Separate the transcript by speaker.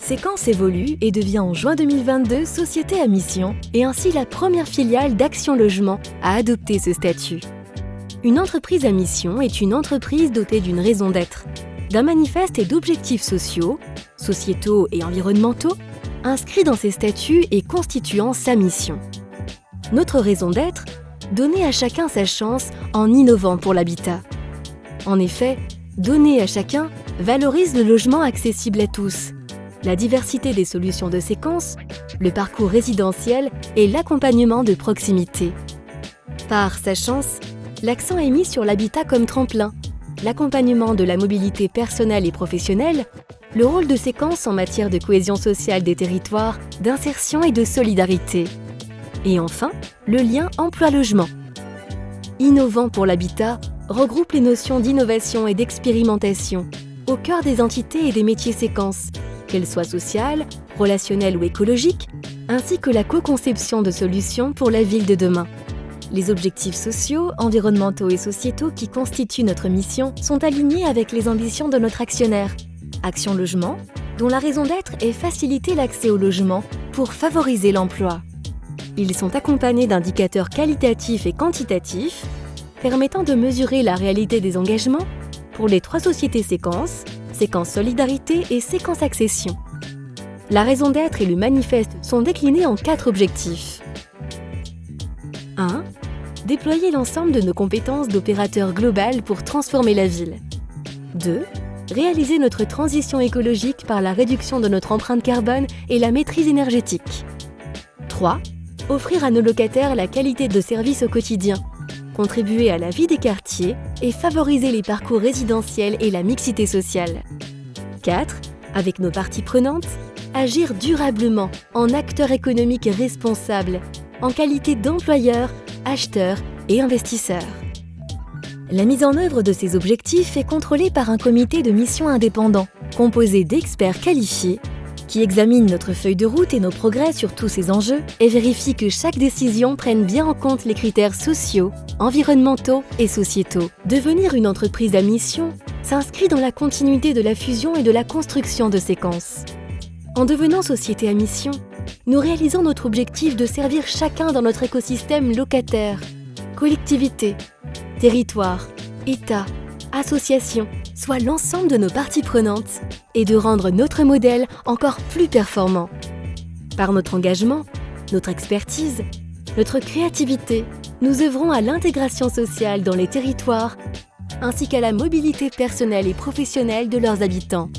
Speaker 1: Séquence évolue et devient en juin 2022 société à mission et ainsi la première filiale d'Action Logement à adopter ce statut. Une entreprise à mission est une entreprise dotée d'une raison d'être, d'un manifeste et d'objectifs sociaux, sociétaux et environnementaux, inscrits dans ses statuts et constituant sa mission. Notre raison d'être, donner à chacun sa chance en innovant pour l'habitat. En effet, donner à chacun valorise le logement accessible à tous, la diversité des solutions de séquence, le parcours résidentiel et l'accompagnement de proximité. Par sa chance, l'accent est mis sur l'habitat comme tremplin, l'accompagnement de la mobilité personnelle et professionnelle, le rôle de séquence en matière de cohésion sociale des territoires, d'insertion et de solidarité. Et enfin, le lien emploi-logement. Innovant pour l'habitat regroupe les notions d'innovation et d'expérimentation au cœur des entités et des métiers séquences, qu'elles soient sociales, relationnelles ou écologiques, ainsi que la co-conception de solutions pour la ville de demain. Les objectifs sociaux, environnementaux et sociétaux qui constituent notre mission sont alignés avec les ambitions de notre actionnaire, Action Logement, dont la raison d'être est faciliter l'accès au logement pour favoriser l'emploi. Ils sont accompagnés d'indicateurs qualitatifs et quantitatifs permettant de mesurer la réalité des engagements pour les 3 sociétés séquences, Séquence Solidarité et Séquence Accession. La raison d'être et le manifeste sont déclinés en 4 objectifs. 1. Déployer l'ensemble de nos compétences d'opérateur global pour transformer la ville. 2. Réaliser notre transition écologique par la réduction de notre empreinte carbone et la maîtrise énergétique. 3. Offrir à nos locataires la qualité de service au quotidien, contribuer à la vie des quartiers et favoriser les parcours résidentiels et la mixité sociale. 4. Avec nos parties prenantes, agir durablement en acteurs économiques responsables, en qualité d'employeurs, acheteurs et investisseurs. La mise en œuvre de ces objectifs est contrôlée par un comité de mission indépendant, composé d'experts qualifiés, qui examine notre feuille de route et nos progrès sur tous ces enjeux et vérifie que chaque décision prenne bien en compte les critères sociaux, environnementaux et sociétaux. Devenir une entreprise à mission s'inscrit dans la continuité de la fusion et de la construction de séquences. En devenant société à mission, nous réalisons notre objectif de servir chacun dans notre écosystème locataire, collectivité, territoire, État, association, soit l'ensemble de nos parties prenantes, et de rendre notre modèle encore plus performant. Par notre engagement, notre expertise, notre créativité, nous œuvrons à l'intégration sociale dans les territoires, ainsi qu'à la mobilité personnelle et professionnelle de leurs habitants.